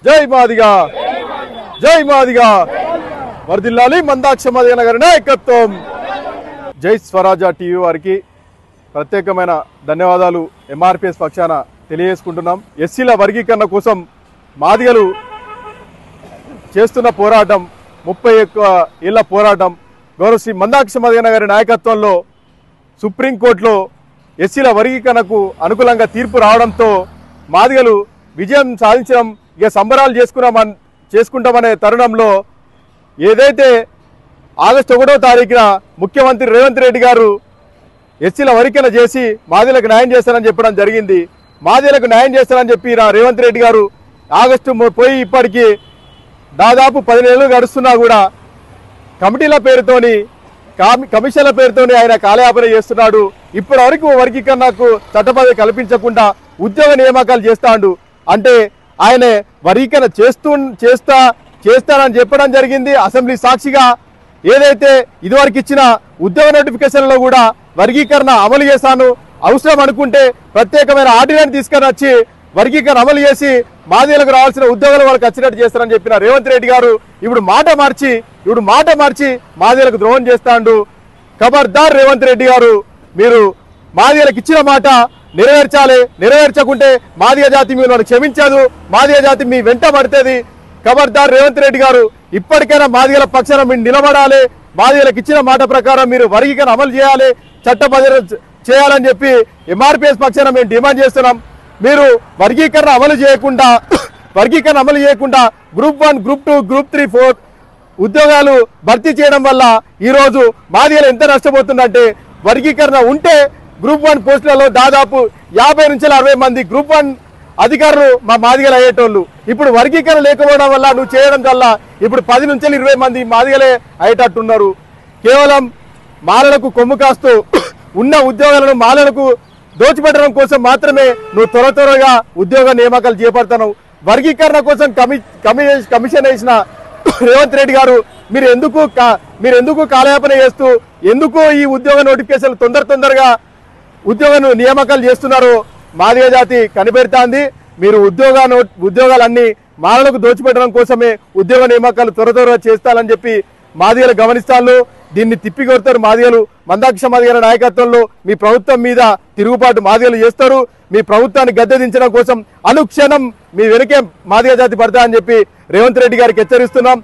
జై మాదిగా జై మాదిగా వర్ధిల్లాలి మందాక్ష మాదిగన్న గారి నాయకత్వం. జై స్వరాజ టీవీ వారికి ప్రత్యేకమైన ధన్యవాదాలు ఎంఆర్పిఎస్ పక్షాన తెలియజేసుకుంటున్నాం. ఎస్సీల వర్గీకరణ కోసం మాదిగలు చేస్తున్న పోరాటం 31 ఏళ్ల పోరాటం గౌరవ శ్రీ మందాక్ష మాదిగన్న గారి నాయకత్వంలో సుప్రీంకోర్టులో ఎస్సీల వర్గీకరణకు అనుకూలంగా తీర్పు రావడంతో మాదిగలు విజయం సాధించడం ఇక సంబరాలు చేసుకుంటామనే తరుణంలో ఏదైతే ఆగస్టు 1వ తారీఖున ముఖ్యమంత్రి రేవంత్ రెడ్డి గారు ఎస్సీల వర్గీకరణ చేసి మాదిగలకు న్యాయం చేస్తారని చెప్పడం జరిగింది. మాదిగలకు న్యాయం చేస్తారని చెప్పి రేవంత్ రెడ్డి గారు ఆగస్టు పోయి ఇప్పటికీ దాదాపు 10 నెలలు గడుస్తున్నా కూడా కమిటీల పేరుతోని కమిషన్ల పేరుతోని ఆయన కాలయాపన చేస్తున్నాడు. ఇప్పటి వరకు వర్గీకరణకు చట్టబద్ధత కల్పించకుండా ఉద్యోగ నియామకాలు చేస్తాడు. అంటే ఆయన వర్గీకరణ చేస్తానని చెప్పడం జరిగింది. అసెంబ్లీ సాక్షిగా ఏదైతే ఇదివరకు ఇచ్చిన ఉద్యోగ నోటిఫికేషన్లో కూడా వర్గీకరణ అమలు చేశాను, అవసరం అనుకుంటే ప్రత్యేకమైన ఆర్డినెన్స్ తీసుకొని వచ్చి వర్గీకరణ అమలు చేసి మాదిగలకు రావాల్సిన ఉద్యోగాలు వాళ్ళకి వచ్చినట్టు చేస్తారని చెప్పిన రేవంత్ రెడ్డి గారు ఇప్పుడు మాట మార్చి మాదిగలకు ద్రోహం చేస్తాడు. ఖబర్దార్ రేవంత్ రెడ్డి గారు, మీరు మాదిగలకు ఇచ్చిన మాట నెరవేర్చాలి. నెరవేర్చకుంటే మాదిగ జాతి మిమ్మల్ని క్షమించదు, మాదిగ జాతి మీ వెంట పడుతుంది. ఖబర్దార్ రేవంత్ రెడ్డి గారు, ఇప్పటికైనా మాదిగల పక్షాన మీరు నిలబడాలి. మాదిగలకు ఇచ్చిన మాట ప్రకారం మీరు వర్గీకరణ అమలు చేయాలి, చట్టబద్ధత చేయాలని చెప్పి ఎంఆర్పిఎస్ పక్షాన మేము డిమాండ్ చేస్తున్నాం. మీరు వర్గీకరణ అమలు చేయకుండా గ్రూప్ 1, గ్రూప్ 2, గ్రూప్ 3, 4 ఉద్యోగాలు భర్తీ చేయడం వల్ల ఈరోజు మాదిగలు ఎంత నష్టపోతుందంటే, వర్గీకరణ ఉంటే గ్రూప్ 1 పోస్టులలో దాదాపు 50 నుంచి 60 మంది గ్రూప్ 1 అధికారులు మా మాదిగలు అయ్యేటోళ్ళు. ఇప్పుడు వర్గీకరణ లేకపోవడం వల్ల నువ్వు చేయడం వల్ల ఇప్పుడు 10 నుంచి 20 మంది మాదిగలే అయ్యేటట్టున్నారు. కేవలం మాలలకు కొమ్ము కాస్తూ ఉన్న ఉద్యోగాలను మాలలకు దోచిపెట్టడం కోసం మాత్రమే నువ్వు త్వరగా ఉద్యోగ నియామకాలు చేపడతావు. వర్గీకరణ కోసం కమిషన్ వేసిన రేవంత్ రెడ్డి గారు మీరు ఎందుకు కాలయాపన చేస్తూ ఎందుకు ఈ ఉద్యోగ నోటిఫికేషన్ తొందరగా ఉద్యోగ నియామకాలు చేస్తున్నారో మాదిగ జాతి కనిపెడుతోంది. మీరు ఉద్యోగాలన్నీ మాలలకు దోచిపెట్టడం కోసమే ఉద్యోగ నియామకాలు త్వరగా చేస్తారని చెప్పి మాదిగలు గమనిస్తాను. దీన్ని తిప్పికొడతారు మాదిగలు. మందాక్ష మాదిగల నాయకత్వంలో మీ ప్రభుత్వం మీద తిరుగుబాటు మాదిగలు చేస్తారు. మీ ప్రభుత్వాన్ని గద్దె దించడం కోసం అనుక్షణం మీ వెనుకే మాదిగ జాతి పడతా అని చెప్పి రేవంత్ రెడ్డి గారికి హెచ్చరిస్తున్నాం.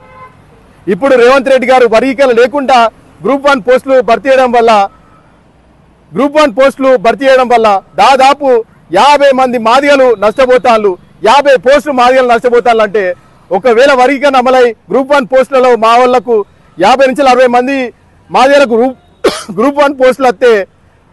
ఇప్పుడు రేవంత్ రెడ్డి గారు వర్గీకరణ లేకుండా గ్రూప్ 1 పోస్టులు భర్తీ చేయడం వల్ల దాదాపు 50 మంది మాదిగలు నష్టపోతారు. 50 పోస్టులు మాదిగలు నష్టపోతారు. అంటే ఒకవేళ వర్గీకరణ అమలై గ్రూప్ 1 పోస్టులలో మా వాళ్లకు 50 నుంచి 60 మంది మాదిగలకు గ్రూప్ 1 పోస్టులు వస్తే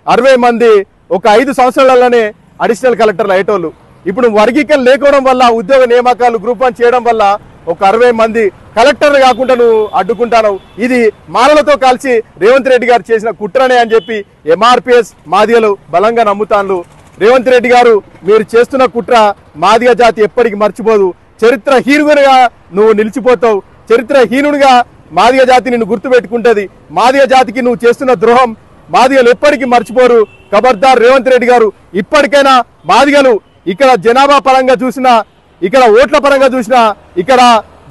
60 మంది ఒక 5 సంవత్సరాలలోనే అడిషనల్ కలెక్టర్లు అయ్యేటోళ్ళు. ఇప్పుడు వర్గీకరణ లేకపోవడం వల్ల ఉద్యోగ నియామకాలు గ్రూప్ 1 చేయడం వల్ల ఒక 60 మంది కలెక్టర్లు కాకుండా నువ్వు అడ్డుకుంటాను. ఇది మాలలతో కలిసి రేవంత్ రెడ్డి గారు చేసిన కుట్రనే అని చెప్పి ఎంఆర్పిఎస్ మాదిగలు బలంగా నమ్ముతాను. రేవంత్ రెడ్డి గారు, మీరు చేస్తున్న కుట్ర మాదిగ జాతి ఎప్పటికీ మర్చిపోదు. చరిత్రహీనునిగా నువ్వు నిలిచిపోతావు. చరిత్రహీనునిగా మాదిగ జాతి నిన్ను గుర్తుపెట్టుకుంటది. మాదిగ జాతికి నువ్వు చేస్తున్న ద్రోహం మాదిగలు ఎప్పటికీ మర్చిపోరు. ఖబర్దార్ రేవంత్ రెడ్డి గారు, ఇప్పటికైనా మాదిగలు ఇక్కడ జనాభా పరంగా చూసినా, ఇక్కడ ఓట్ల పరంగా చూసినా, ఇక్కడ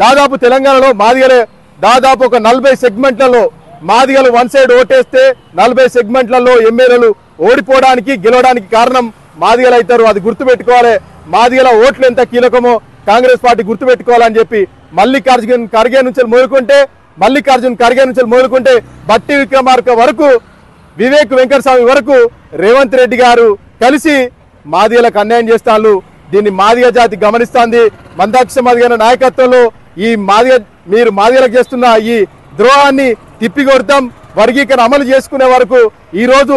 దాదాపు తెలంగాణలో మాదిగలే దాదాపు ఒక 40 సెగ్మెంట్లలో మాదిగలు వన్ సైడ్ ఓటేస్తే 40 సెగ్మెంట్లలో ఎమ్మెల్యేలు ఓడిపోవడానికి గెలవడానికి కారణం మాదిగలు అవుతారు. అది గుర్తుపెట్టుకోవాలి. మాదిగల ఓట్లు ఎంత కీలకమో కాంగ్రెస్ పార్టీ గుర్తుపెట్టుకోవాలని చెప్పి మల్లికార్జున్ ఖర్గే నుంచి మొదలుకుంటే బట్టి విక్రమార్క వరకు, వివేక్ వెంకటస్వామి వరకు రేవంత్ రెడ్డి గారు కలిసి మాదిగలకు అన్యాయం చేస్తాను. దీన్ని మాదిగ జాతి గమనిస్తుంది. మందాక్ష మాదిగల నాయకత్వంలో మీరు మాదిగలకు చేస్తున్న ఈ ద్రోహాన్ని తిప్పికొడతాం. వర్గీకరణ అమలు చేసుకునే వరకు ఈ రోజు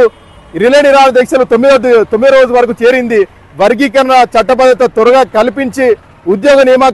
రిలే నిరాహార దీక్షలు 9వ రోజు వరకు చేరింది. వర్గీకరణ చట్టబద్ధత త్వరగా కల్పించి ఉద్యోగ నియామకాలు